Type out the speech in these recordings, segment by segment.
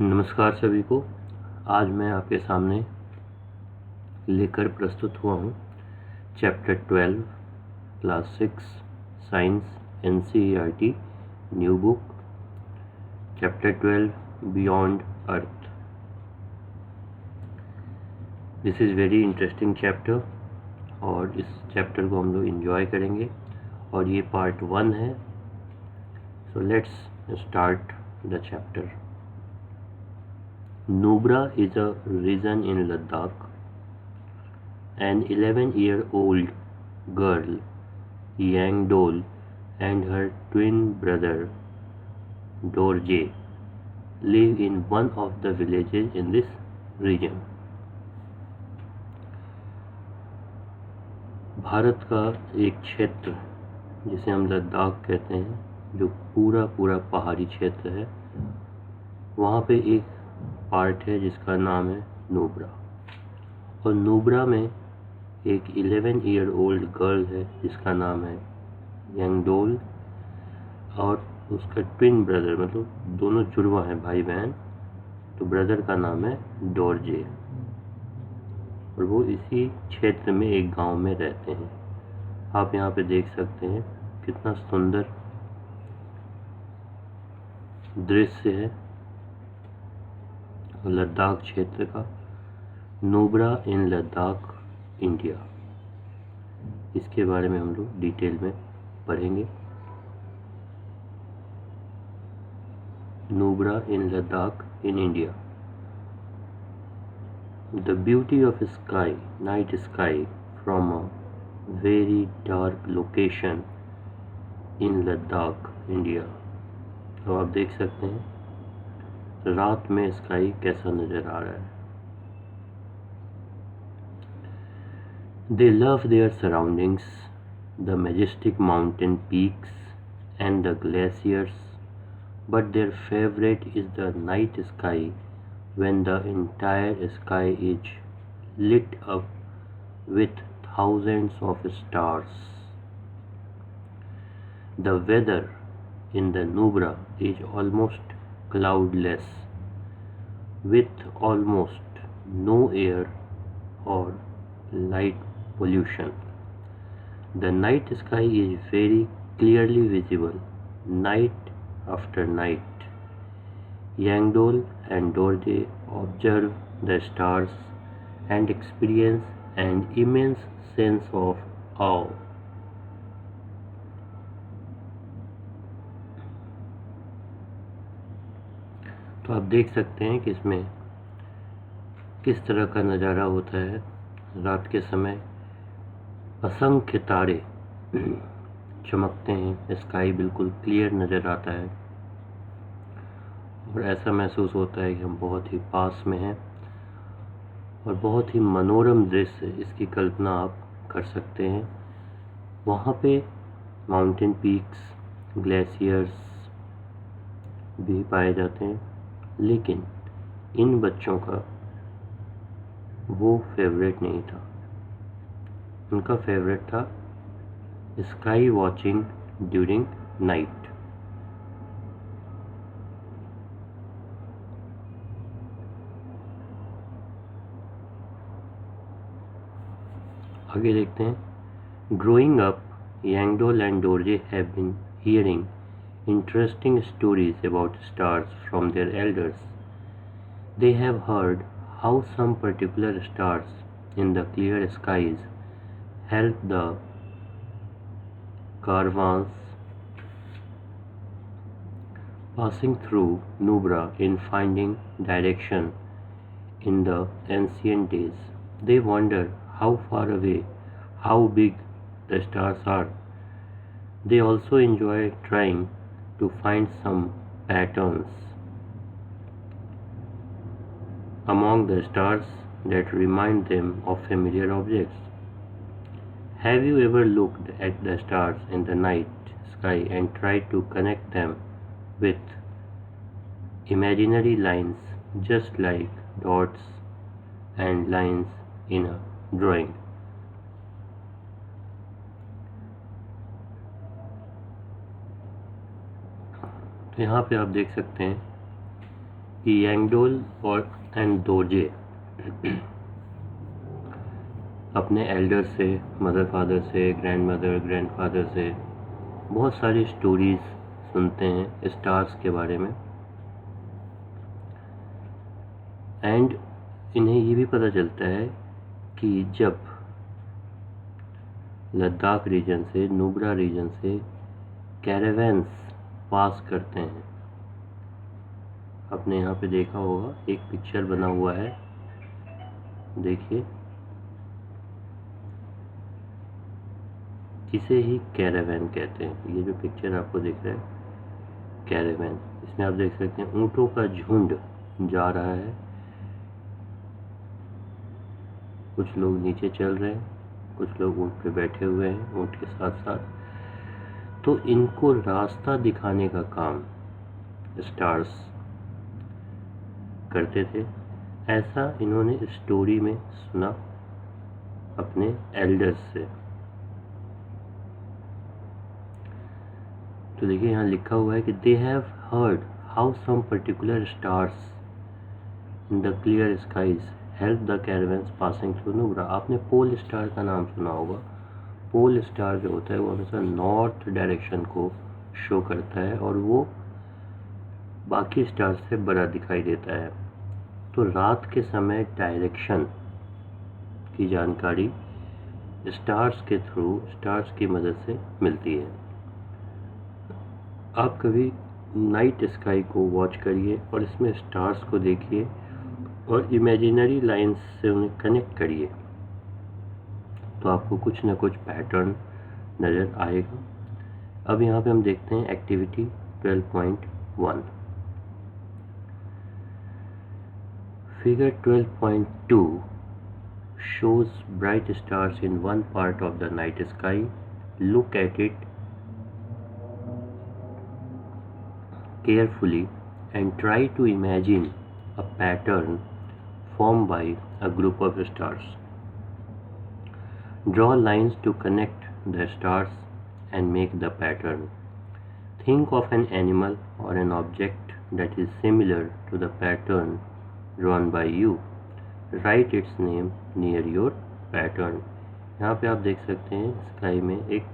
नमस्कार सभी को। आज मैं आपके सामने लेकर प्रस्तुत हुआ हूँ chapter 12 class 6 science NCERT new book chapter 12 beyond earth. This is very interesting chapter और इस चैप्टर को हम लोग एंजॉय करेंगे और ये पार्ट 1 है। So let's start the chapter. Nubra is a region in Ladakh. An 11-year-old girl, Yang Dol, and her twin brother, Dorje, live in one of the villages in this region. Bharat का एक क्षेत्र जिसे हम लद्दाख कहते हैं, जो पूरा पहाड़ी क्षेत्र है, वहाँ पे एक पार्ट है जिसका नाम है नुब्रा। और नुब्रा में एक 11-year-old गर्ल है जिसका नाम है यंगडोल और उसका ट्विन ब्रदर, मतलब दोनों जुड़वा हैं, भाई बहन। तो ब्रदर का नाम है डोरजे और वो इसी क्षेत्र में एक गांव में रहते हैं। आप यहाँ पे देख सकते हैं कितना सुंदर दृश्य है लद्दाख क्षेत्र का। नुब्रा इन लद्दाख इंडिया, इसके बारे में हम लोग डिटेल में पढ़ेंगे। Nubra in Ladakh in India. The beauty of sky, night sky from a very dark location in Ladakh, India। तो आप देख सकते हैं रात में स्काई कैसा नज़र आ रहा है। They love their surroundings, the majestic mountain peaks and the glaciers, but their favorite is the night sky when the entire sky is lit up with thousands of stars. The weather in the Nubra is almost cloudless, with almost no air or light pollution. The night sky is very clearly visible night after night. Yangdol and Dorje observe the stars and experience an immense sense of awe. तो आप देख सकते हैं कि इसमें किस तरह का नज़ारा होता है। रात के समय असंख्य तारे चमकते हैं, स्काई बिल्कुल क्लियर नज़र आता है और ऐसा महसूस होता है कि हम बहुत ही पास में हैं और बहुत ही मनोरम दृश्य, इसकी कल्पना आप कर सकते हैं। वहाँ पे माउंटेन पीक्स, ग्लेशियर्स भी पाए जाते हैं, लेकिन इन बच्चों का वो फेवरेट नहीं था। उनका फेवरेट था स्काई वॉचिंग ड्यूरिंग नाइट। आगे देखते हैं। Growing up, Yangdol and Dorje have been hearing interesting stories about stars from their elders. They have heard how some particular stars in the clear skies help the caravans passing through Nubra in finding direction in the ancient days. They wonder how far away, how big the stars are. They also enjoy trying to find some patterns among the stars that remind them of familiar objects. Have you ever looked at the stars in the night sky and tried to connect them with imaginary lines, just like dots and lines in a drawing? तो यहाँ पे आप देख सकते हैं यांगडोल और and Dorje अपने Elder से, मदर फादर से, ग्रैंड मदर, ग्रैंड फादर से बहुत सारी स्टोरीज सुनते हैं स्टार्स के बारे में। एंड इन्हें ये भी पता चलता है कि जब लद्दाख रीजन से, नुब्रा रीजन से कैरावैन्स पास करते हैं, आपने यहाँ पे देखा होगा एक पिक्चर बना हुआ है, देखिए, इसे ही कैरावैन कहते हैं। ये जो पिक्चर आपको दिख रहा है कैरावैन, इसमें आप देख सकते हैं ऊँटों का झुंड जा रहा है, कुछ लोग नीचे चल रहे हैं, कुछ लोग ऊँट पे बैठे हुए हैं ऊँट के साथ साथ। तो इनको रास्ता दिखाने का काम स्टार्स करते थे, ऐसा इन्होंने स्टोरी में सुना अपने एल्डर्स से। तो देखिए यहाँ लिखा हुआ है कि they have heard how some particular stars in the clear skies help the caravans passing through Nubra. आपने पोल स्टार का नाम सुना होगा। पोल स्टार जो होता है वो हमेशा नॉर्थ डायरेक्शन को शो करता है और वो बाकी स्टार से बड़ा दिखाई देता है। तो रात के समय डायरेक्शन की जानकारी स्टार्स के थ्रू, स्टार्स की मदद से मिलती है। आप कभी नाइट स्काई को वॉच करिए और इसमें स्टार्स को देखिए और इमेजिनरी लाइंस से उन्हें कनेक्ट करिए, तो आपको कुछ ना कुछ पैटर्न नज़र आएगा। अब यहाँ पे हम देखते हैं activity 12.1। Figure 12.2 shows bright stars in one part of the night sky. Look at it carefully and try to imagine a pattern formed by a group of stars. Draw lines to connect the stars and make the pattern. Think of an animal or an object that is similar to the pattern drawn by you. Write its name near your pattern. यहाँ पे आप देख सकते हैं sky में एक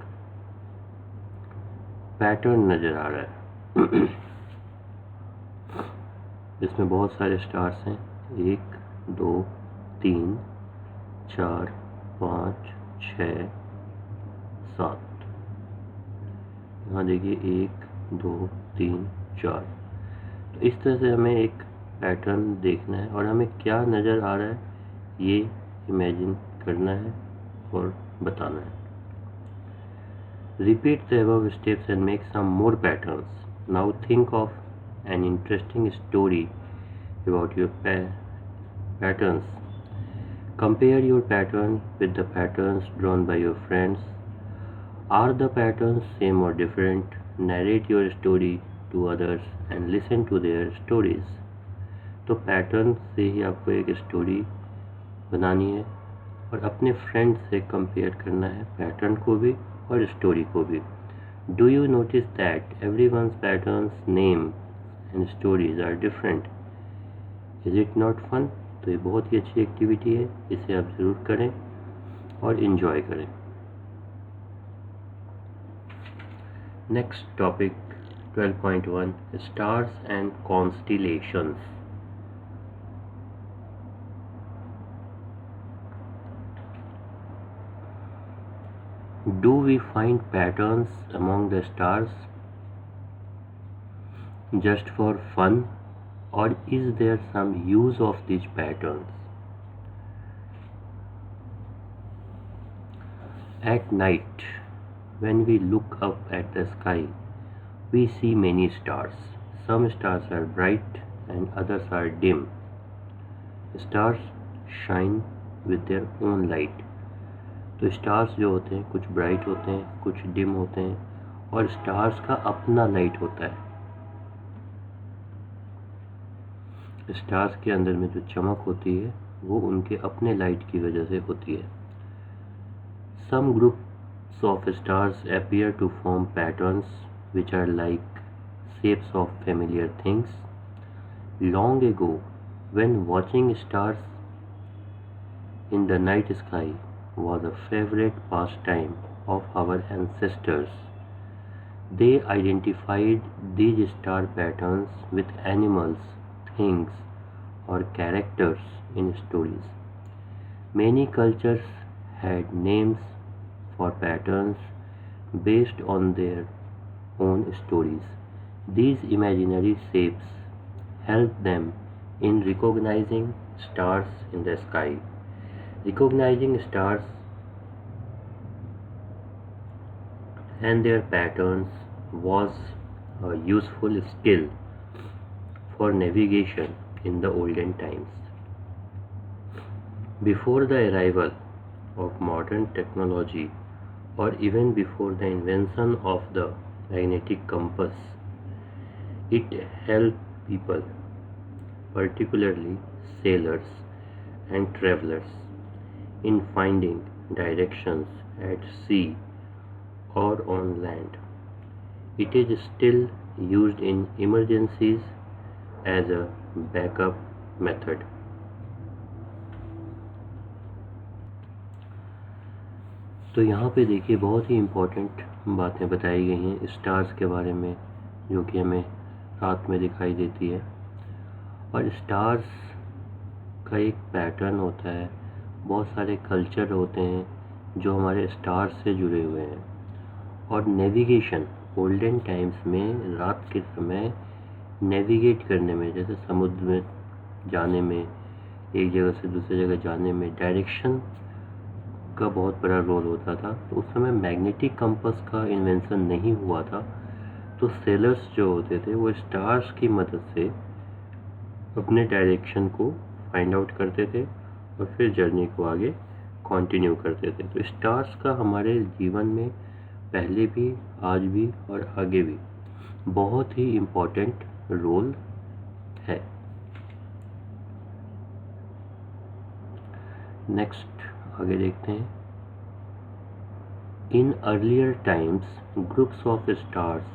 pattern नज़र आ रहा है। इसमें बहुत सारे स्टार्स हैं, 1 2 3 4 5 6 7। यहाँ देखिए 1 2 3 4। तो इस तरह से हमें एक पैटर्न देखना है और हमें क्या नज़र आ रहा है ये इमेजिन करना है और बताना है। Repeat the above steps and make some more patterns. Now think of an interesting story about your patterns. Compare your pattern with the patterns drawn by your friends. Are the patterns same or different? Narrate your story to others and listen to their stories. तो pattern से ही आपको एक story बनानी है और अपने friend से compare करना है पैटर्न को भी और स्टोरी को भी। Do you notice that everyone's patterns name and stories are different? Is it not fun? तो ये बहुत ही अच्छी एक्टिविटी है, इसे आप ज़रूर करें और इन्जॉय करें। Next topic 12.1 stars and constellations. Do we find patterns among the stars just for fun, or is there some use of these patterns? At night, when we look up at the sky, we see many stars. Some stars are bright and others are dim. Stars shine with their own light. तो stars जो होते हैं कुछ bright होते हैं, कुछ dim होते हैं और स्टार्स का अपना लाइट होता है। स्टार्स के अंदर में जो चमक होती है वो उनके अपने लाइट की वजह से होती है। Some groups of stars appear to form patterns which are like shapes of familiar things. Long ago, when watching stars in the night sky was a favorite pastime of our ancestors, they identified these star patterns with animals, things, or characters in stories. Many cultures had names for patterns based on their own stories. These imaginary shapes help them in recognizing stars in the sky. Recognizing stars and their patterns was a useful skill for navigation in the olden times. Before the arrival of modern technology, or even before the invention of the magnetic compass, it helped people, particularly sailors and travelers, in finding directions at sea or on land. It is still used in emergencies as a backup method. तो यहाँ पे देखिए बहुत ही important बातें बताई गई हैं स्टार्स के बारे में, जो कि हमें रात में दिखाई देती है। और स्टार्स का एक पैटर्न होता है, बहुत सारे कल्चर होते हैं जो हमारे स्टार्स से जुड़े हुए हैं। और नेविगेशन गोल्डन टाइम्स में रात के समय नेविगेट करने में, जैसे समुद्र में जाने में, एक जगह से दूसरी जगह जाने में डायरेक्शन का बहुत बड़ा रोल होता था। तो उस समय मैग्नेटिक कंपास का इन्वेंशन नहीं हुआ था, तो सेलर्स जो होते थे वो स्टार्स की मदद से अपने डायरेक्शन को फाइंड आउट करते थे और फिर जर्नी को आगे कंटिन्यू करते थे। तो स्टार्स का हमारे जीवन में पहले भी, आज भी और आगे भी बहुत ही इम्पोर्टेंट रोल है। नेक्स्ट आगे देखते हैं। In earlier times groups of stars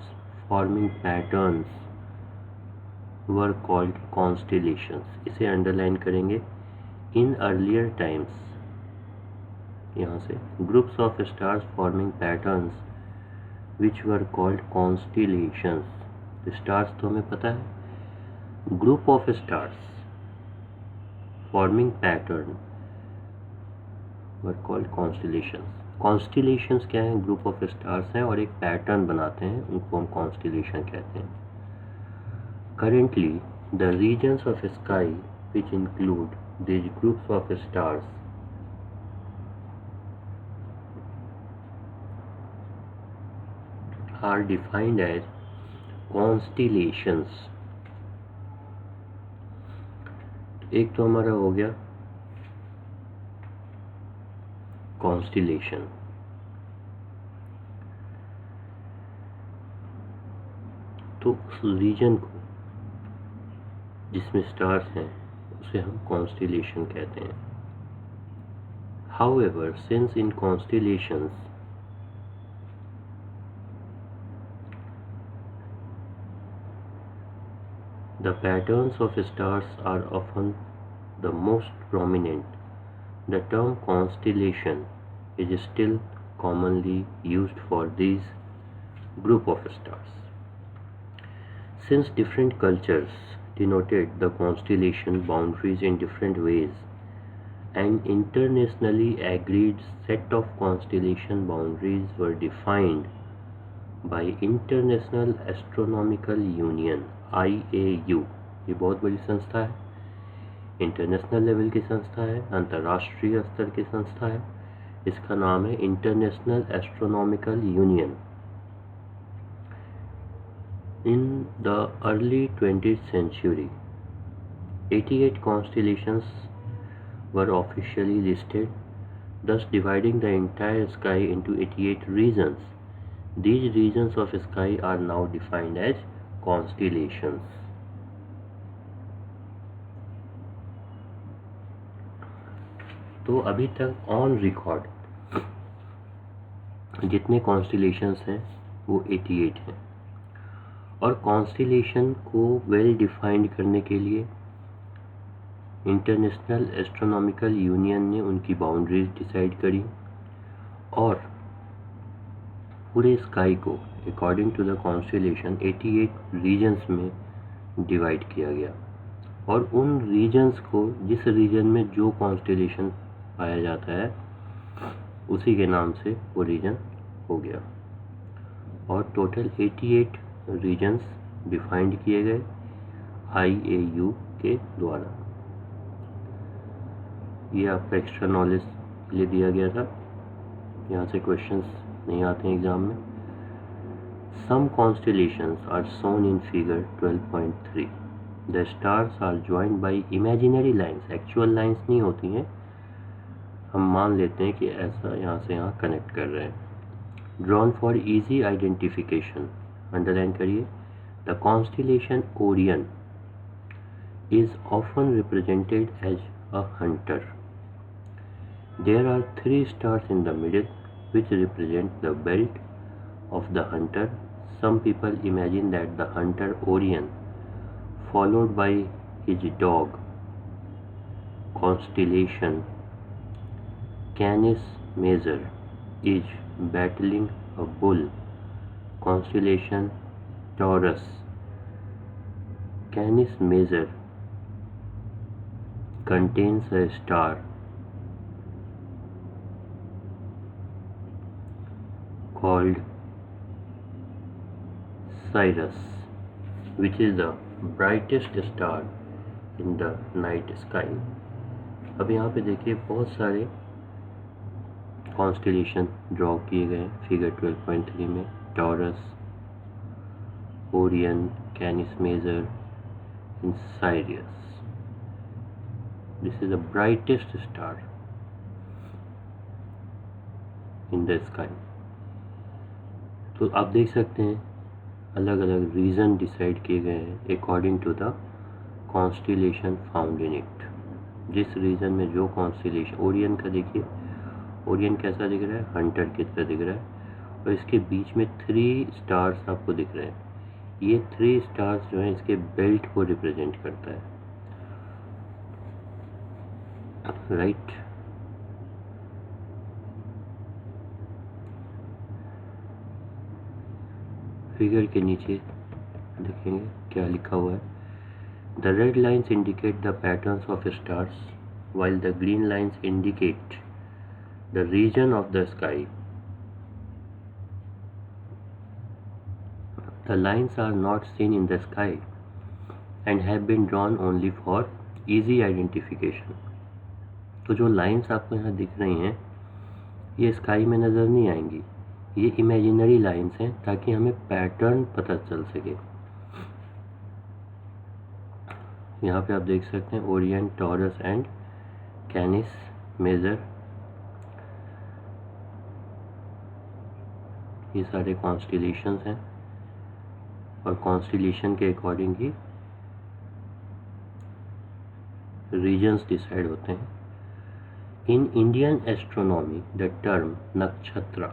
forming patterns were called constellations. इसे अंडरलाइन करेंगे। इन अर्लियर टाइम्स, यहाँ से groups of stars forming patterns which were called constellations. Stars तो हमें पता है, group of stars forming pattern were called constellations. Constellations क्या है? ग्रुप ऑफ स्टार्स हैं और एक पैटर्न बनाते हैं, उनको हम कॉन्स्टेलेशन कहते हैं। Currently, the regions of sky which include these groups of stars are defined as constellations. एक तो हमारा हो गया constellation, तो उस रीजन को जिसमें स्टार्स हैं उसे हम कॉन्स्टेलेशन कहते हैं। However, since in constellations the patterns of stars are often the most prominent, the term constellation is still commonly used for these group of stars. Since different cultures denoted the constellation boundaries in different ways, an internationally agreed set of constellation boundaries were defined by International Astronomical Union (IAU). ये बहुत बड़ी संस्था है, international level की संस्था है, अंतर्राष्ट्रीय स्तर की संस्था है। इसका नाम है international astronomical union. In the early 20th century, 88 constellations were officially listed, thus dividing the entire sky into 88 regions. These regions of sky are now defined as constellations. तो अभी तक ऑन रिकॉर्ड जितने कॉन्स्टेलेशंस हैं वो 88 हैं, और constellation को well defined करने के लिए इंटरनेशनल एस्ट्रोनॉमिकल यूनियन ने उनकी बाउंड्रीज डिसाइड करी और पूरे स्काई को according to the constellation 88 regions में डिवाइड किया गया और उन रीजन्स को जिस रीजन में जो कॉन्स्टिलेशन पाया जाता है उसी के नाम से वो रीजन हो गया और टोटल 88 रीजन्स डिफाइंड किए गए IAU के द्वारा। ये आपका एक्स्ट्रा नॉलेज के लिए दिया गया था, यहाँ से क्वेश्चंस नहीं आते हैं एग्जाम में। Some constellations are shown in figure 12.3। The stars are joined by imaginary lines, actual lines नहीं होती हैं, हम मान लेते हैं कि ऐसा यहाँ से यहाँ कनेक्ट कर रहे हैं। Drawn for easy identification, underline करिए। The constellation Orion is often represented as a hunter. There are 3 stars in the middle which represent the belt of the hunter. Some people imagine that the hunter Orion, followed by his dog constellation Canis Major, is battling a bull constellation Taurus. Canis Major contains a star called Sirius, which is the brightest star in the night sky. अब यहाँ पे देखिए बहुत सारे constellation draw किए गए figure 12.3 में। Taurus, Orion, Canis Major and Sirius. This is the brightest star in the sky. तो आप देख सकते हैं अलग अलग रीजन डिसाइड किए गए हैं according to the constellation found in it. जिस रीजन में जो कॉन्स्टिलेशन, ओरियन का देखिए, ओरियन कैसा दिख रहा है, हंटर की तरह दिख रहा है और इसके बीच में 3 स्टार्स आपको दिख रहे हैं। ये 3 स्टार्स जो हैं इसके बेल्ट को रिप्रेजेंट करता है, राइट। फिगर के नीचे देखेंगे क्या लिखा हुआ है। The red lines indicate the patterns of stars while the green lines indicate the region of the sky. The lines are not seen in the sky and have been drawn only for easy identification. तो जो lines आपको यहाँ दिख रही हैं ये sky में नज़र नहीं आएंगी, ये इमेजिनरी लाइंस हैं ताकि हमें पैटर्न पता चल सके। यहाँ पे आप देख सकते हैं Orion, Taurus and Canis Major, ये सारे कॉन्स्टिलेशंस हैं और कॉन्स्टिलेशन के अकॉर्डिंग ही रीजन्स डिसाइड होते हैं। In Indian astronomy, the term nakshatra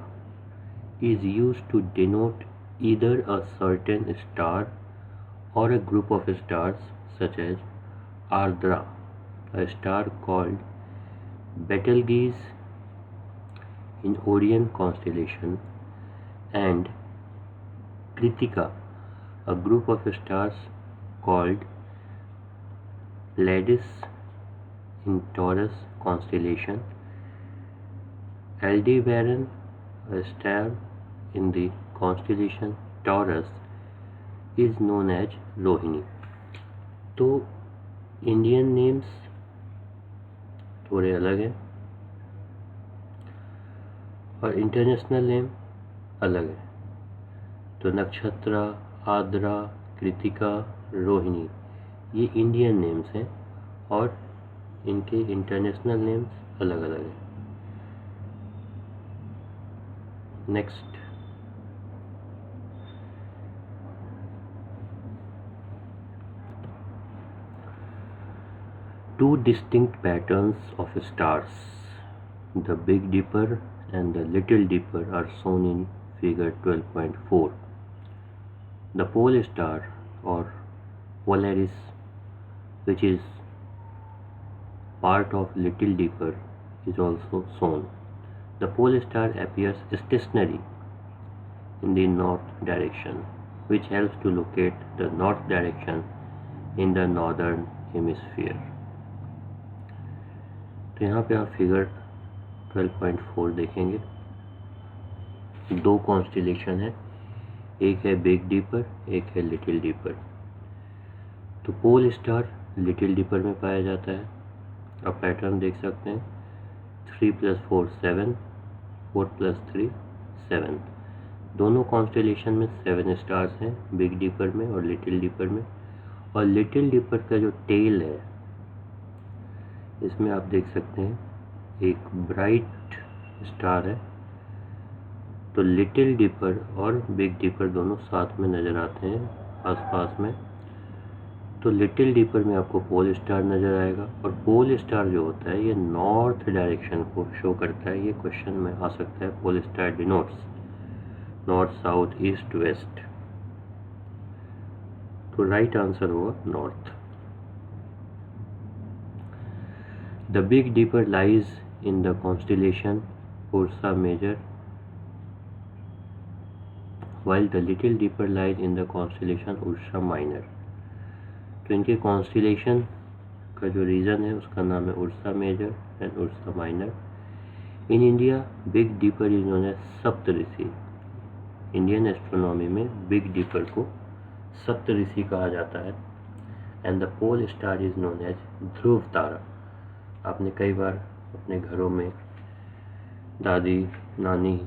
is used to denote either a certain star or a group of stars such as Ardra, a star called Betelgeuse in Orion constellation, and Kritika, a group of stars called Pleiades in Taurus constellation. Aldebaran, a star in the constellation Taurus, is known as Rohini. तो Indian names थोड़े अलग हैं और international name अलग है। तो नक्षत्रा, आद्रा, कृतिका, रोहिणी ये Indian names हैं और इनके इंटरनेशनल नेम्स अलग अलग हैं। Next, two distinct patterns of stars, the Big Dipper and the Little Dipper, are shown in figure 12.4. The pole star or Polaris, which is part of Little Dipper, is also shown. The pole star appears stationary in the north direction, which helps to locate the north direction in the northern hemisphere. तो यहाँ पे आप figure 12.4 देखेंगे, दो constellation है, एक है big deeper, एक है लिटिल डीपर। तो पोल स्टार लिटिल डीपर में पाया जाता है। आप पैटर्न देख सकते हैं, 3 + 4 7, 4 + 3 7। दोनों कॉन्स्टेलेशन में 7 स्टार्स हैं, बिग डीपर में और लिटिल डीपर में। और लिटिल डीपर का जो टेल है, इसमें आप देख सकते हैं एक ब्राइट स्टार है। तो लिटिल डीपर और बिग डीपर दोनों साथ में नज़र आते हैं आसपास में। तो लिटिल डीपर में आपको पोल स्टार नज़र आएगा, और पोल स्टार जो होता है ये नॉर्थ डायरेक्शन को शो करता है। ये क्वेश्चन में आ सकता है, pole star denotes north, south, east, west. तो राइट आंसर होगा north. The big dipper lies in the constellation Ursa Major, while the little dipper lies in the constellation Ursa Minor। तो इनके कॉन्स्टिलेशन का जो रीजन है उसका नाम है Ursa Major and Ursa Minor. In India Big Dipper is known as Saptarishi. Indian astronomy में Big Dipper को सप्तऋषि कहा जाता है। And the pole star is known as Dhruv Tara. आपने कई बार अपने घरों में दादी, नानी,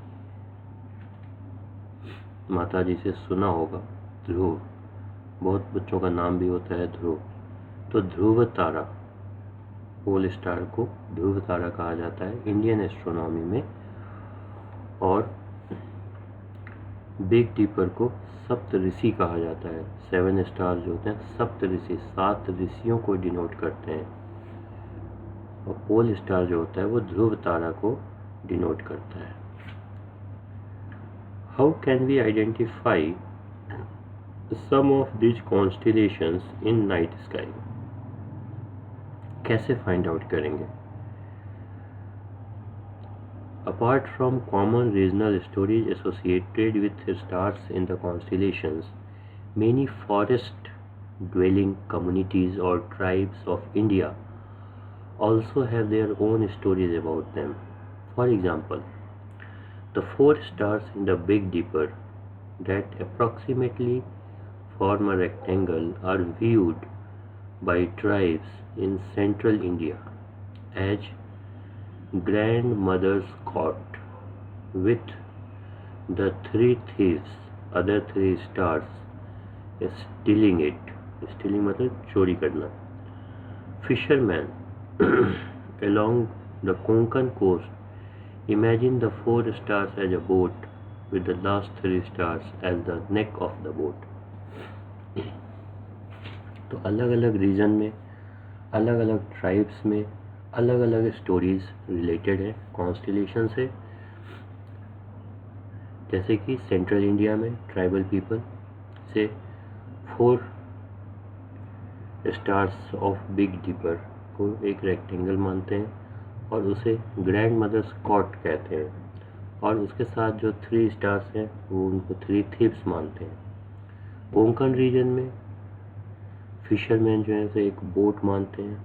माता जी से सुना होगा ध्रुव। बहुत बच्चों का नाम भी होता है ध्रुव। तो ध्रुव तारा, पोल स्टार को ध्रुव तारा कहा जाता है इंडियन एस्ट्रोनॉमी में। और बिग डीपर को सप्तऋषि कहा जाता है। 7 स्टार जो होते हैं सप्तऋषि, 7 ऋषियों को डिनोट करते हैं। और पोल स्टार जो होता है वो ध्रुव तारा को डिनोट करता है। How can we identify some of these constellations in night sky? कैसे फाइंड आउट करेंगे? Apart from common regional stories associated with stars in the constellations, many forest-dwelling communities or tribes of India also have their own stories about them. For example, the 4 stars in the Big Dipper that approximately form a rectangle are viewed by tribes in central India as grandmother's cot, with the 3 thieves, other 3 stars, stealing it. Stealing मतलब चोरी करना. Fishermen along the Konkan coast imagine the 4 stars as a boat with the last 3 stars as the neck of the boat. तो अलग अलग reason में, अलग अलग tribes में अलग अलग स्टोरीज रिलेटेड है कॉन्स्टिलेशन से। जैसे कि सेंट्रल इंडिया में ट्राइबल पीपल से 4 स्टार्स ऑफ बिग डीपर को एक रेक्टेंगल मानते हैं और उसे ग्रैंड मदर्स कॉट कहते हैं। और उसके साथ जो 3 स्टार्स हैं वो उनको 3 थीव्स मानते हैं। कोंकण रीजन में फिशरमैन जो है उसे एक बोट मानते हैं,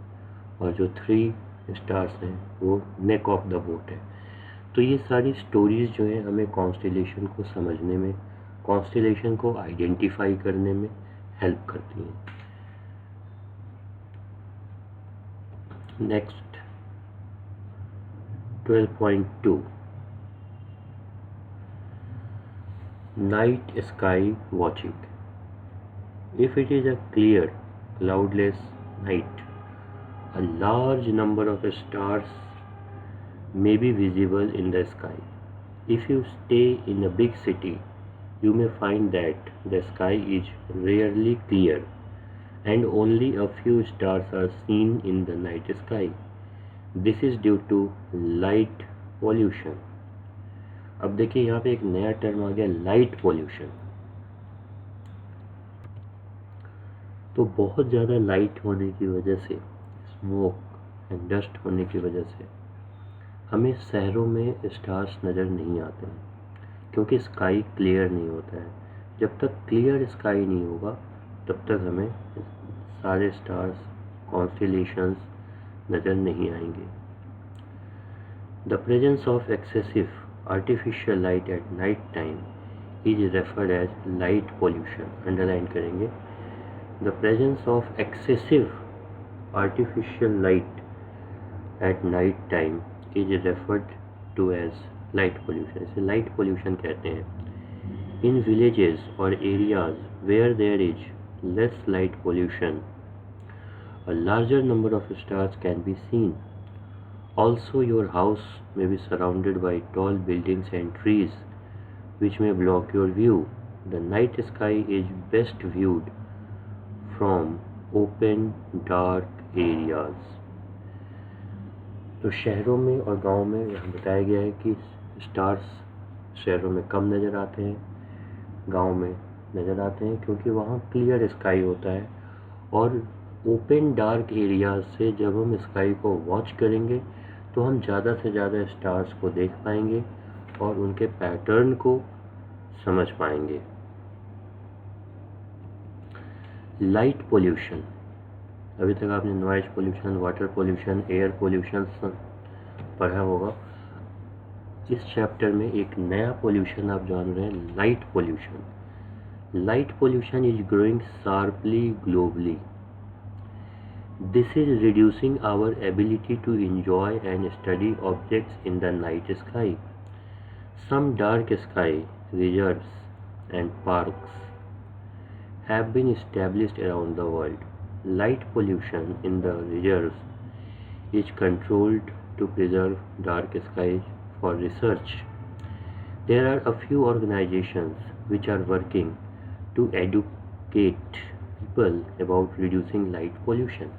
और जो 3 स्टार्स हैं वो नेक ऑफ द बोट है। तो ये सारी स्टोरीज जो हैं हमें कॉन्स्टिलेशन को समझने में, कॉन्स्टिलेशन को आइडेंटिफाई करने में हेल्प करती हैं। Next 12.2 Night sky watching. If it is a clear, cloudless night, a large number of stars may be visible in the sky. If you stay in a big city, you may find that the sky is rarely clear and only a few stars are seen in the night sky. This is due to light pollution. अब देखिए यहाँ पे एक नया term आ गया, light pollution. तो बहुत ज़्यादा लाइट होने की वजह से, स्मोक एंड डस्ट होने की वजह से हमें शहरों में स्टार्स नज़र नहीं आते हैं, क्योंकि स्काई क्लियर नहीं होता है। जब तक क्लियर स्काई नहीं होगा तब तक हमें सारे स्टार्स, कॉन्स्टेलेशंस नज़र नहीं आएंगे। The presence of excessive artificial light at night time is referred as light pollution. Underline करेंगे, the presence of excessive artificial light at night time is referred to as light pollution. इसे light pollution कहते हैं। In villages और areas where there is less light pollution, a larger number of stars can be seen. Also, your house may be surrounded by tall buildings and trees, which may block your view. The night sky is best viewed from open, dark areas. तो शहरों में और गांव में यहाँ बताया गया है कि स्टार्स शहरों में कम नज़र आते हैं, गांव में नज़र आते हैं, क्योंकि वहाँ क्लियर स्काई होता है। और ओपन डार्क एरियाज से जब हम स्काई को वॉच करेंगे तो हम ज़्यादा से ज़्यादा स्टार्स को देख पाएंगे और उनके पैटर्न को समझ पाएंगे। लाइट पोल्यूशन, अभी तक आपने noise pollution, water pollution, air pollution पढ़ा होगा। इस चैप्टर में एक नया पोल्यूशन आप जान रहे हैं, light pollution. Light pollution is growing sharply globally. This is reducing our ability to enjoy and study objects in the night sky. Some dark sky reserves and parks have been established around the world. Light pollution in the reserves is controlled to preserve dark skies for research. There are a few organizations which are working to educate people about reducing light pollution.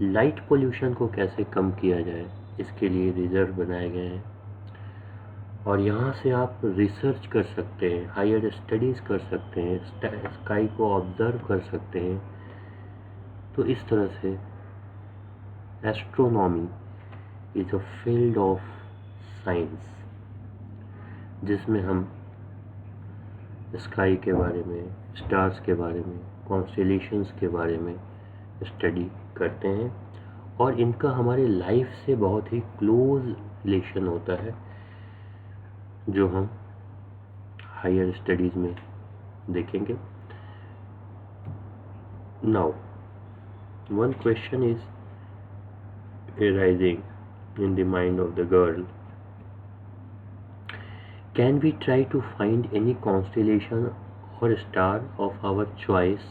Light pollution को कैसे कम किया जाए, इसके लिए reserve बनाए गए हैं और यहाँ से आप रिसर्च कर सकते हैं, हायर स्टडीज़ कर सकते हैं, स्काई को ऑब्ज़र्व कर सकते हैं। तो इस तरह से astronomy is a field of science जिसमें हम स्काई के बारे में, स्टार्स के बारे में, कॉन्स्टेलेशंस के बारे में स्टडी करते हैं और इनका हमारे लाइफ से बहुत ही क्लोज रिलेशन होता है, जो हम हायर स्टडीज़ में देखेंगे। Now one question is arising in the mind of the girl. Can we try to find any constellation or star of our choice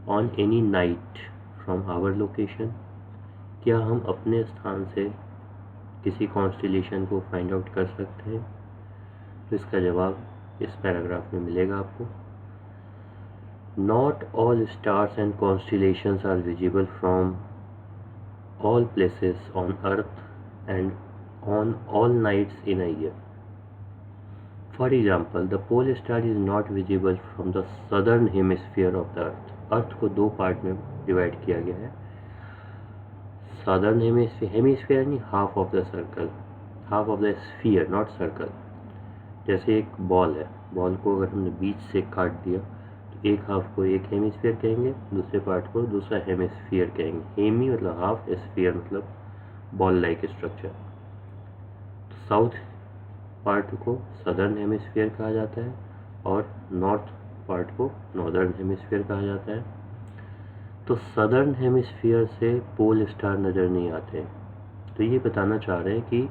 on any night from our location? क्या हम अपने स्थान से किसी constellation को find out कर सकते हैं? तो इसका जवाब इस पैराग्राफ में मिलेगा आपको। Not all stars and constellations are visible from all places on earth and on all nights in a year. For example, the pole star is not visible from the southern hemisphere of the earth. अर्थ को दो part में divide किया गया है। Southern hemisphere यानी half of the circle, half of the sphere, not circle. जैसे एक ball है, बॉल को अगर हमने बीच से काट दिया तो एक हाफ को एक हेमिस्फीयर कहेंगे, दूसरे पार्ट को दूसरा हेमिस्फीयर कहेंगे। हेमी मतलब हाफ, स्फीयर मतलब बॉल लाइक स्ट्रक्चर। तो साउथ पार्ट को सदर्न हेमिस्फीयर कहा जाता है और नॉर्थ पार्ट को नॉर्दर्न हेमिस्फीयर कहा जाता है। तो सदर्न हेमिस्फीयर से पोल स्टार नज़र नहीं आते। तो ये बताना चाह रहे हैं कि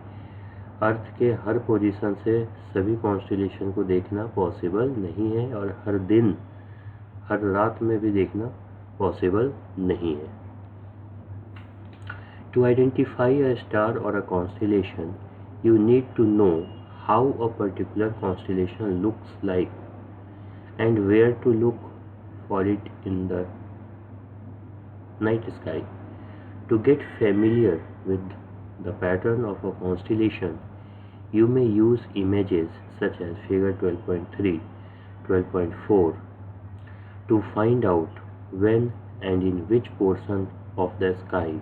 अर्थ के हर पोजीशन से सभी कॉन्स्टेलेशन को देखना पॉसिबल नहीं है और हर दिन, हर रात में भी देखना पॉसिबल नहीं है। टू आइडेंटिफाई अ स्टार और अ constellation, you need to know how a particular constellation looks like and where to look for it in the night sky. To get familiar with the pattern of a constellation, you may use images such as figure 12.3, 12.4 to find out when and in which portion of the sky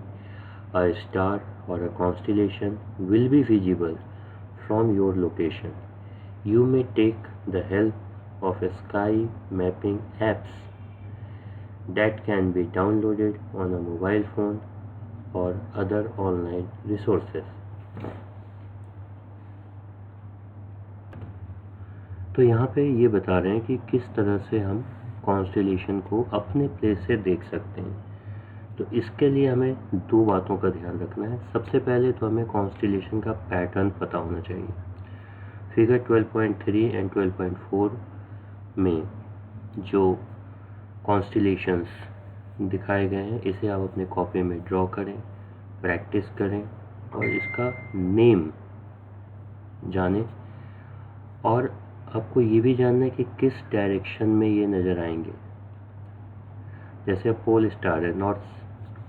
a star or a constellation will be visible from your location. You may take the help of sky mapping apps that can be downloaded on a mobile phone or other online resources. तो यहाँ पे ये बता रहे हैं कि किस तरह से हम कॉन्स्टेलेशन को अपने प्लेस से देख सकते हैं। तो इसके लिए हमें दो बातों का ध्यान रखना है। सबसे पहले तो हमें कॉन्स्टेलेशन का पैटर्न पता होना चाहिए। फिगर 12.3 एंड 12.4 में जो कॉन्स्टेलेशंस दिखाए गए हैं इसे आप अपने कॉपी में ड्रॉ करें, प्रैक्टिस करें और इसका नेम जानें। और आपको ये भी जानना है कि किस डायरेक्शन में ये नज़र आएंगे। जैसे पोल स्टार है, नॉर्थ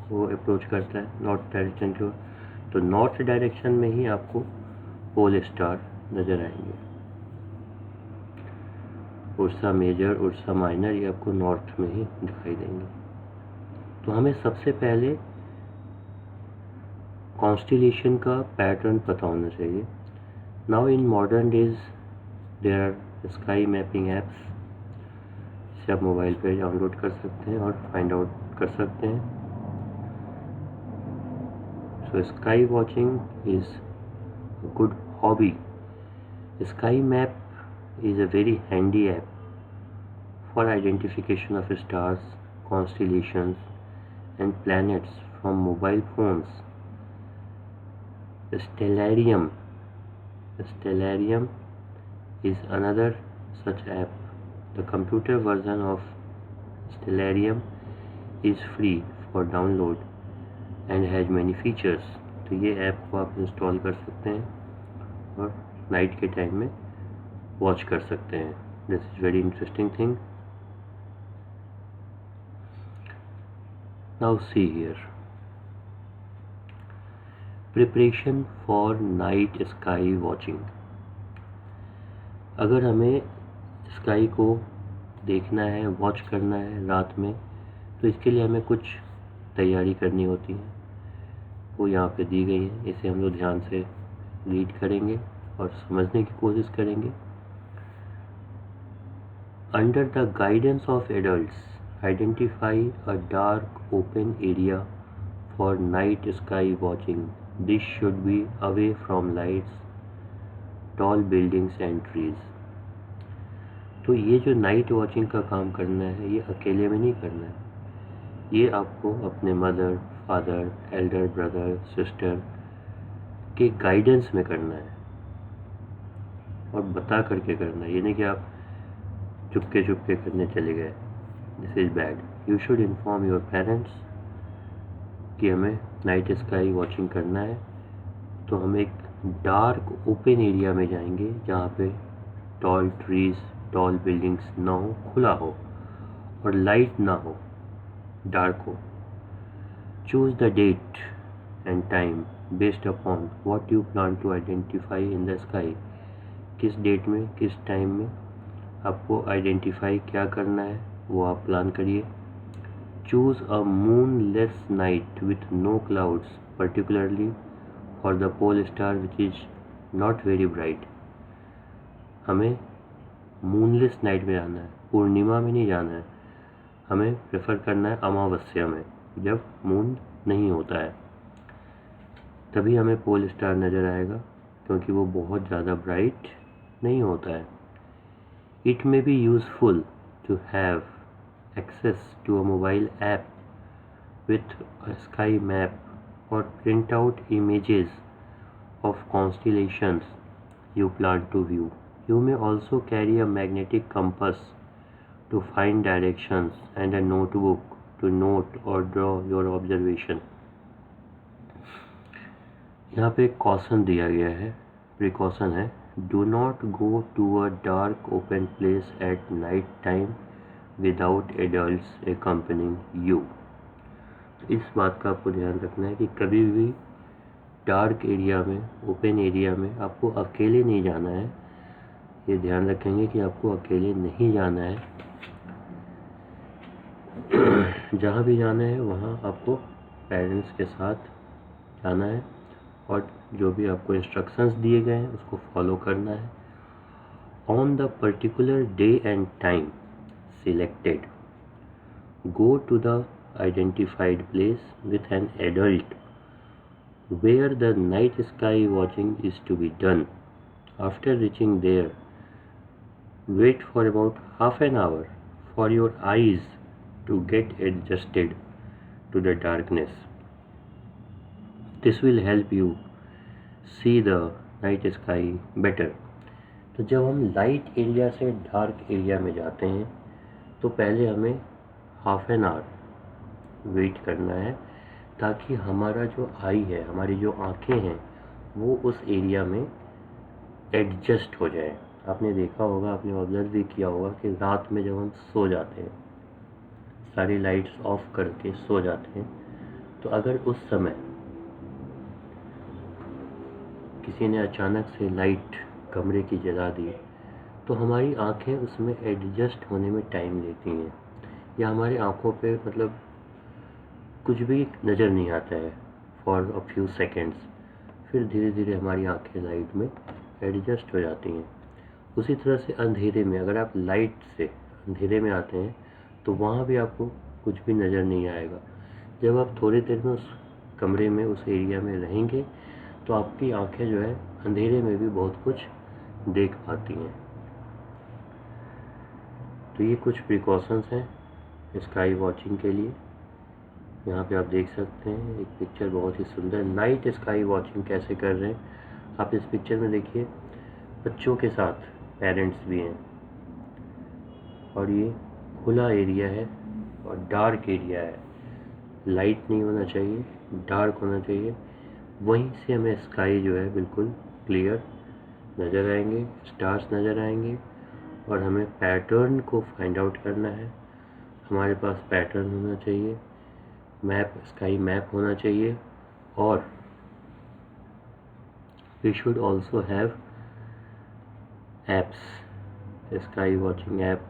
को अप्रोच करता है, नॉर्थ डायरेक्शन की ओर, तो नॉर्थ डायरेक्शन में ही आपको पोल स्टार नज़र आएंगे। उर्सा मेजर, उर्सा माइनर ये आपको नॉर्थ में ही दिखाई देंगे। तो हमें सबसे पहले कॉन्स्टेलेशन का पैटर्न पता होना चाहिए। Now in modern days there are sky mapping apps, जिसे आप मोबाइल पे डाउनलोड कर सकते हैं और फाइंड आउट कर सकते हैं। So sky watching is a good hobby. Sky map is a very handy app for identification of stars, constellations and planets from mobile phones. Stellarium is another such app. The computer version of Stellarium is free for download and has many features. तो ये app को आप install कर सकते हैं और night के time में वॉच कर सकते हैं। This is very interesting thing. Now see here, preparation for night sky watching. अगर हमें स्काई को देखना है, वॉच करना है रात में, तो इसके लिए हमें कुछ तैयारी करनी होती है। वो यहाँ पे दी गई है, इसे हम लोग ध्यान से रीड करेंगे और समझने की कोशिश करेंगे। Under the guidance of adults, identify a dark open area for night sky watching. This should be away from lights, tall buildings and trees. तो ये जो नाइट वॉचिंग का काम करना है ये अकेले में नहीं करना है। ये आपको अपने mother, father, Elder brother, sister के गाइडेंस में करना है और बता करके करना है। ये नहीं कि आप चुपके चुपके करने चले गए। This is bad. You should inform your parents कि हमें नाइट स्काई वॉचिंग करना है। तो हम एक डार्क ओपन एरिया में जाएंगे जहाँ पे टॉल ट्रीज़, टॉल बिल्डिंग्स ना हो, खुला हो और लाइट ना हो, डार्क हो। Choose the date and time based upon what you plan to identify in the sky. किस डेट में, किस टाइम में आपको आइडेंटिफाई क्या करना है वो आप प्लान करिए। Choose a moonless night with no clouds, particularly for the pole star which is not very bright. हमें मूनलेस नाइट में जाना है, पूर्णिमा में नहीं जाना है। हमें प्रेफर करना है अमावस्या में, जब मून नहीं होता है, तभी हमें पोल स्टार नज़र आएगा, क्योंकि वो बहुत ज़्यादा ब्राइट नहीं होता है। It may be useful to have access to a mobile app with a sky map or print out images of constellations you plan to view. You may also carry a magnetic compass to find directions and a notebook to note or draw your observation. यहाँ पे एक caution दिया गया है, precaution है। Do not go to a dark open place at night time without adults accompanying you. इस बात का आपको ध्यान रखना है कि कभी भी डार्क एरिया में, ओपन एरिया में आपको अकेले नहीं जाना है। ये ध्यान रखेंगे कि आपको अकेले नहीं जाना है। जहाँ भी जाना है वहाँ आपको पेरेंट्स के साथ जाना है और जो भी आपको इंस्ट्रक्शंस दिए गए हैं उसको फॉलो करना है. On the particular day and time selected, go to the identified place with an adult where the night sky watching is to be done. After reaching there, wait for about half an hour for your eyes to get adjusted to the darkness. This will help you see the night sky better. तो जब हम light area से dark area में जाते हैं तो पहले हमें हाफ एन आवर वेट करना है ताकि हमारा जो आई है, हमारी जो आँखें हैं, वो उस एरिया में एडजस्ट हो जाए. आपने देखा होगा, आपने ऑब्जर्व भी किया होगा कि रात में जब हम सो जाते हैं, सारी लाइट्स ऑफ करके सो जाते हैं, तो अगर उस समय किसी ने अचानक से लाइट कमरे की जला दी तो हमारी आँखें उसमें एडजस्ट होने में टाइम लेती हैं, या हमारी आँखों पे मतलब कुछ भी नज़र नहीं आता है फॉर अ फ्यू सेकेंड्स. फिर धीरे धीरे हमारी आँखें लाइट में एडजस्ट हो जाती हैं. उसी तरह से अंधेरे में, अगर आप लाइट से अंधेरे में आते हैं तो वहाँ भी आपको कुछ भी नज़र नहीं आएगा. जब आप थोड़ी देर में उस कमरे में, उस एरिया में रहेंगे तो आपकी आँखें जो है अंधेरे में भी बहुत कुछ देख पाती हैं. तो ये कुछ प्रिकॉशंस हैं स्काई वॉचिंग के लिए. यहाँ पे आप देख सकते हैं एक पिक्चर बहुत ही सुंदर, नाइट स्काई वॉचिंग कैसे कर रहे हैं. आप इस पिक्चर में देखिए, बच्चों के साथ पेरेंट्स भी हैं और ये खुला एरिया है और डार्क एरिया है. लाइट नहीं होना चाहिए, डार्क होना चाहिए. वहीं से हमें स्काई जो है बिल्कुल क्लियर नज़र आएंगे, स्टार्स नज़र आएंगे और हमें पैटर्न को फाइंड आउट करना है. हमारे पास पैटर्न होना चाहिए, मैप, स्काई मैप होना चाहिए, और we should also have apps, sky watching app,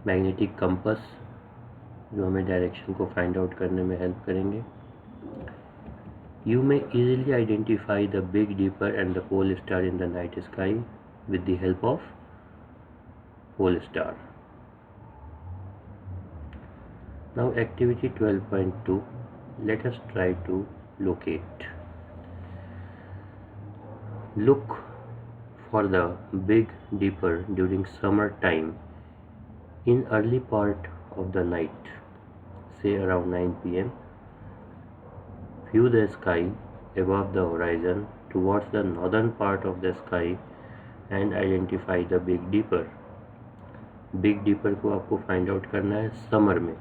magnetic compass जो हमें डायरेक्शन को फाइंड आउट करने में हेल्प करेंगे. You may easily identify the Big Dipper and the pole star in the night sky with the help of pole star. Now activity 12.2, let us try to locate. Look for the Big Dipper during summer time in early part of the night, say around 9 p.m. View the sky above the horizon towards the northern part of the sky and identify the Big Dipper. Big Dipper को आपको find out करना है summer में,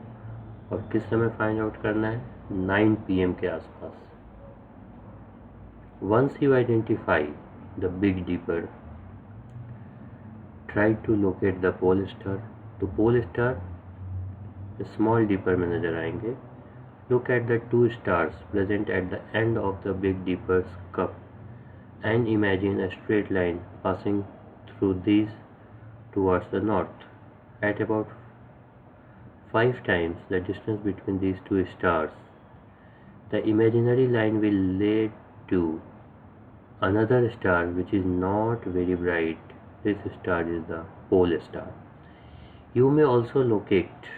और किस समय find out करना है? 9 PM के आसपास. Once you identify the Big Dipper, try to locate the pole star. तो pole star स्मॉल डिपर में नजर आएंगे. Look at the two stars present at the end of the Big Dipper's cup and imagine a straight line passing through these towards the north. At about 5 times the distance between these two stars, the imaginary line will lead to another star which is not very bright. This star is the pole star. You may also locate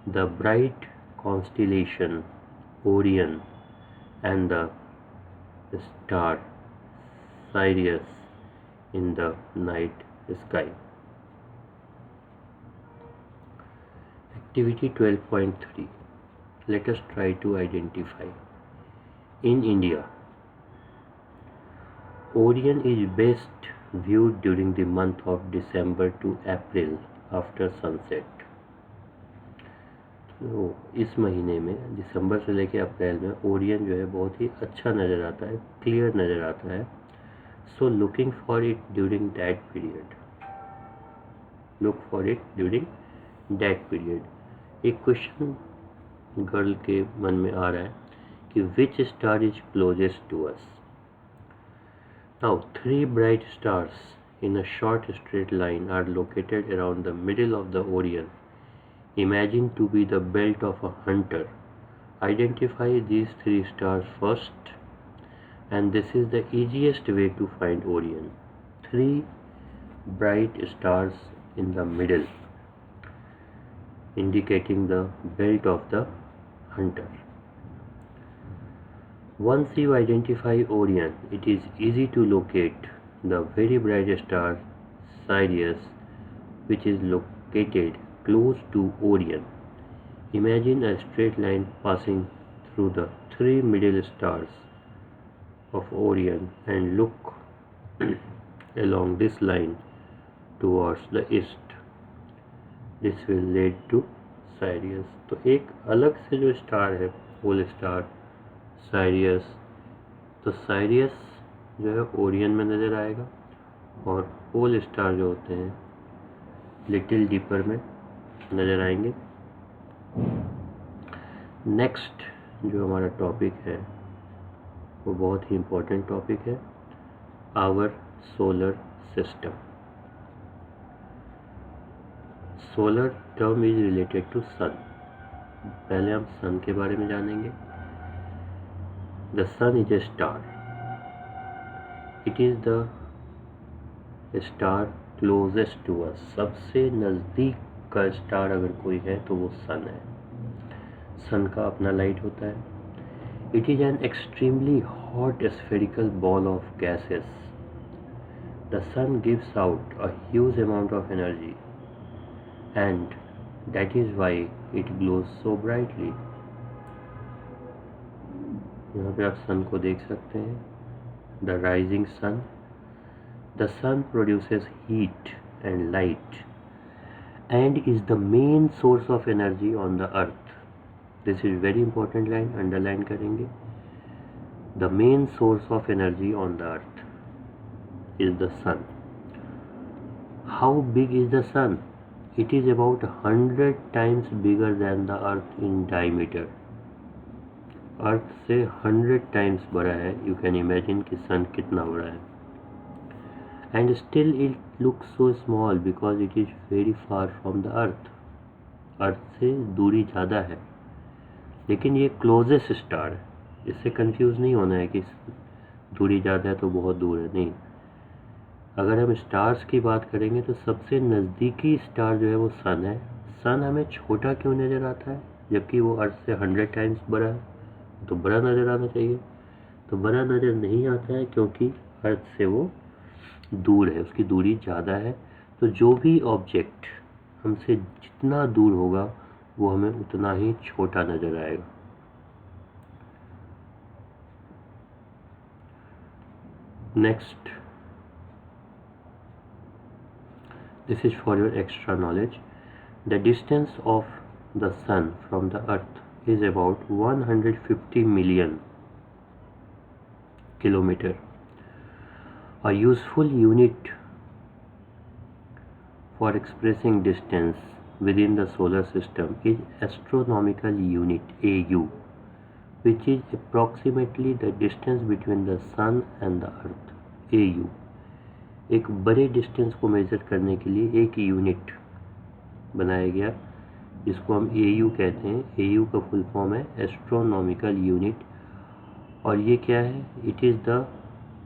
the bright constellation Orion and the star Sirius in the night sky. Activity 12.3, let us try to identify. In India, Orion is best viewed during the month of December to April after sunset. तो इस महीने में दिसंबर से लेकर अप्रैल में Orion जो है बहुत ही अच्छा नज़र आता है, क्लियर नज़र आता है. So looking for it during that period, look for it during that period. एक क्वेश्चन गर्ल के मन में आ रहा है कि which star is closest to us. Now 3 bright stars in a short straight line are located around the middle of the Orion, imagined to be the belt of a hunter. Identify these three stars first, and this is the easiest way to find Orion. Three bright stars in the middle, indicating the belt of the hunter. Once you identify Orion, it is easy to locate the very bright star Sirius, which is located close to Orion. Imagine a straight line passing through the three middle stars of Orion and look along this line towards the east. This will lead to Sirius. तो एक अलग से जो star है pole star साइरियस, तो साइरियस जो है Orion में नज़र आएगा और पोल स्टार जो होते हैं लिटिल डीपर में नज़र आएंगे। नेक्स्ट जो हमारा टॉपिक है वो बहुत ही इम्पोर्टेंट टॉपिक है, our solar system. Solar term is related to sun. पहले हम सन के बारे में जानेंगे। The sun is a star. It is the star closest to us. सबसे नज़दीक का स्टार अगर कोई है तो वो सन है। सन का अपना लाइट होता है। It is an extremely hot spherical ball of gases. The sun gives out a huge amount of energy, and that is why it glows so brightly. यहाँ पे आप सन को देख सकते हैं। The rising sun. The sun produces heat and light and is the main source of energy on the earth. This is very important line, underline करेंगे। The main source of energy on the earth is the sun. How big is the sun? It is about 100 times bigger than the earth in diameter. Earth से 100 times बड़ा है। You can imagine कि सन कितना बड़ा है। And still it looks so small because it is very far from the earth. Earth से दूरी ज़्यादा है, लेकिन ये क्लोजेस्ट स्टार है। इससे कंफ्यूज नहीं होना है कि दूरी ज़्यादा है तो बहुत दूर है, नहीं। अगर हम स्टार्स की बात करेंगे तो सबसे नज़दीकी स्टार जो है वो सन है। सन हमें छोटा क्यों नज़र आता है जबकि वो अर्थ से 100 times बड़ा है? तो बड़ा नज़र आना चाहिए। तो बड़ा नज़र नहीं आता है क्योंकि अर्थ से वो दूर है, उसकी दूरी ज़्यादा है। तो जो भी ऑब्जेक्ट हमसे जितना दूर होगा वो हमें उतना ही छोटा नज़र आएगा। Next, this is for your extra knowledge. The distance of the sun from the earth is about 150 million kilometer. A useful unit for expressing distance within the solar system is astronomical unit AU, which is approximately the distance between the sun and the earth. AU एक बड़े distance को major करने के लिए एक unit बनाया गया जिसको हम AU कहते हैं। AU का फुल फॉर्म है एस्ट्रोनॉमिकल यूनिट, और ये क्या है? It is the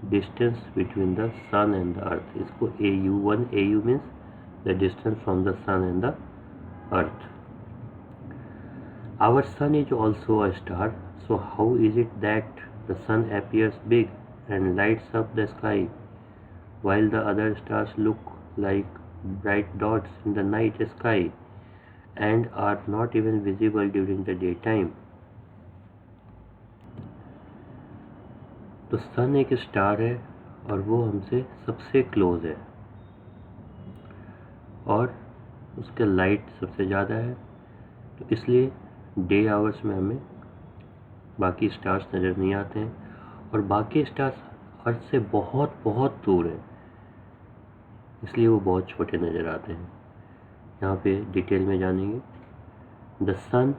distance between the sun and the earth. इसको AU1 AU means the distance from the sun and the earth. Our sun is also a star, so how is it that the sun appears big and lights up the sky while the other stars look like bright dots in the night sky and are not even visible during the daytime? तो सन एक star है और वो हमसे सबसे close है और उसके लाइट सबसे ज़्यादा है, तो इसलिए डे आवर्स में हमें बाकी स्टार्स नज़र नहीं आते हैं, और बाकी स्टार्स अर्थ से बहुत बहुत दूर है, इसलिए वो बहुत छोटे नज़र आते हैं। यहाँ पे डिटेल में जानेंगे। The sun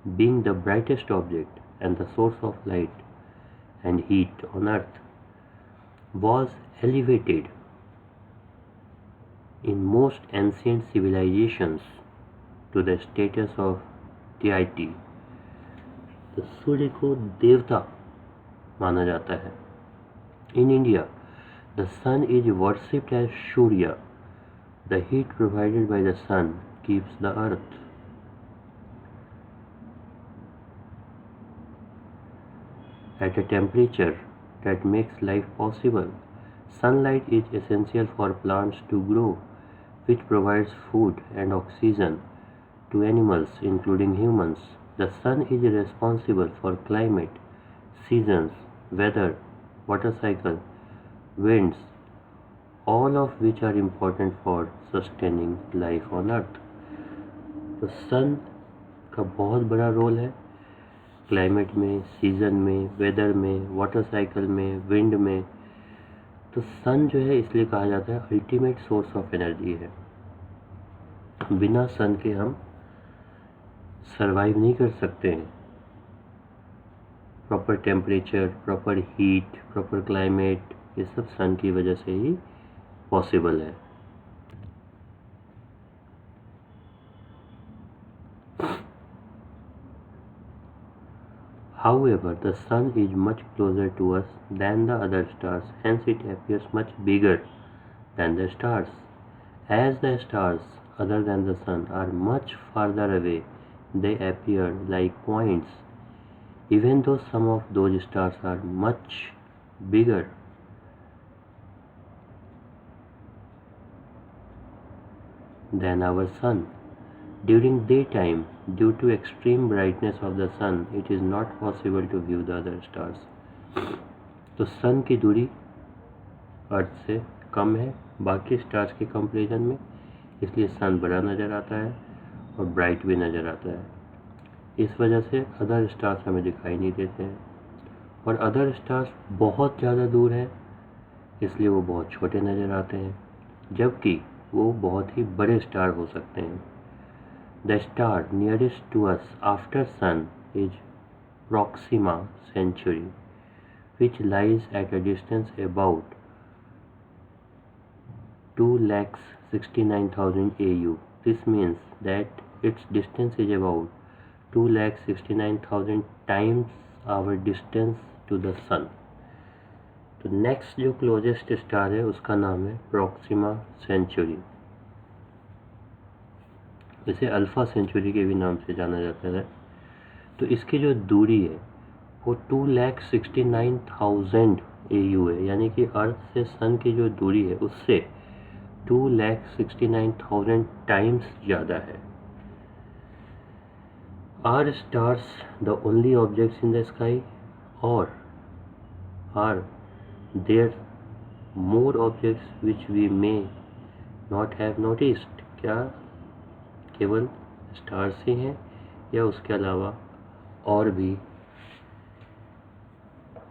being the brightest object and the source of light and heat on earth was elevated in most ancient civilizations to the status of deity. तो सूर्य को देवता माना जाता है. In India, the sun is worshipped as Surya. The heat provided by the sun keeps the earth. At a temperature that makes life possible. Sunlight is essential for plants to grow, which provides food and oxygen to animals, including humans. The sun is responsible for climate, seasons, weather, water cycle, winds, all of which are important for sustaining life on earth. तो सन का बहुत बड़ा role है climate में, season में, weather में, water cycle में, wind में. तो सन जो है इसलिए कहा जाता है अल्टीमेट सोर्स ऑफ एनर्जी है. बिना सन के हम सरवाइव नहीं कर सकते हैं. Proper temperature, proper heat, proper climate, ये सब सन की वजह से ही पॉसिबल है. However, the sun is much closer to us than the other stars, hence it appears much bigger than the stars. As the stars, other than the sun, are much farther away, they appear like points, even though some of those stars are much bigger. Than our sun. During daytime, due to extreme brightness of the sun, it is not possible to view the other stars. तो सन की दूरी अर्थ से कम है बाकी stars के comparison में, इसलिए सन बड़ा नज़र आता है और ब्राइट भी नज़र आता है. इस वजह से अदर स्टार्स हमें दिखाई नहीं देते हैं. और अदर स्टार्स बहुत ज़्यादा दूर हैं, इसलिए वो बहुत छोटे नज़र आते हैं, जबकि वो बहुत ही बड़े स्टार हो सकते हैं. The star nearest to us after Sun is Proxima Centauri, which lies at a distance about 2,69,000 AU. This means that its distance is about 2,69,000 times our distance to the Sun. तो next जो closest star है उसका नाम है Proxima Centauri. इसे alpha century के भी नाम से जाना जाता है. तो इसकी जो दूरी है वो 2,69,000 AU है, यानी कि अर्थ से सन की जो दूरी है उससे 2,69,000 टाइम्स ज़्यादा है. Are stars the only objects in the sky और are there more objects which we may not have noticed? क्या केवल स्टार्स ही हैं या उसके अलावा और भी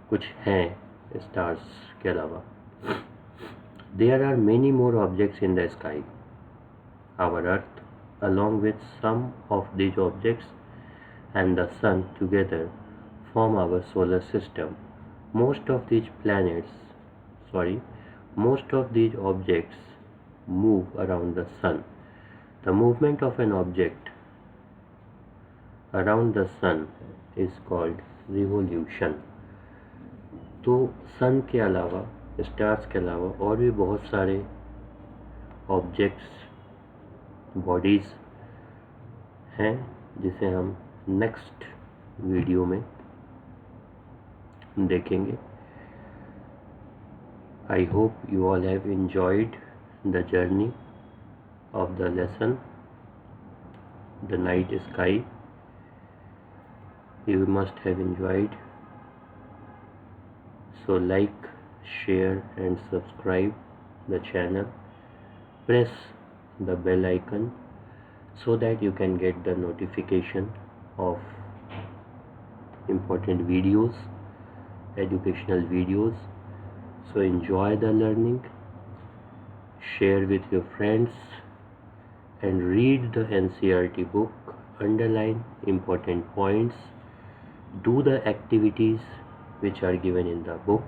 कुछ हैं स्टार्स के अलावा? There are many more objects in the sky. Our Earth, along with some of these objects and the Sun together, form our solar system. Most of these objects move around the Sun. The movement of an object around the Sun is called revolution. तो सन के अलावा, stars के अलावा और भी बहुत सारे objects, bodies हैं जिसे हम नेक्स्ट वीडियो में देखेंगे. I hope you all have enjoyed the journey of the lesson, the night sky. You must have enjoyed. So like, share and subscribe the channel. Press the bell icon so that you can get the notification of important videos, educational videos. So enjoy the learning, share with your friends, and read the NCERT book, underline important points, do the activities which are given in the book.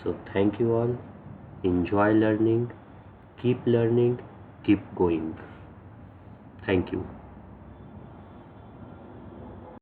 So thank you all, enjoy learning, keep learning, keep going. Thank you.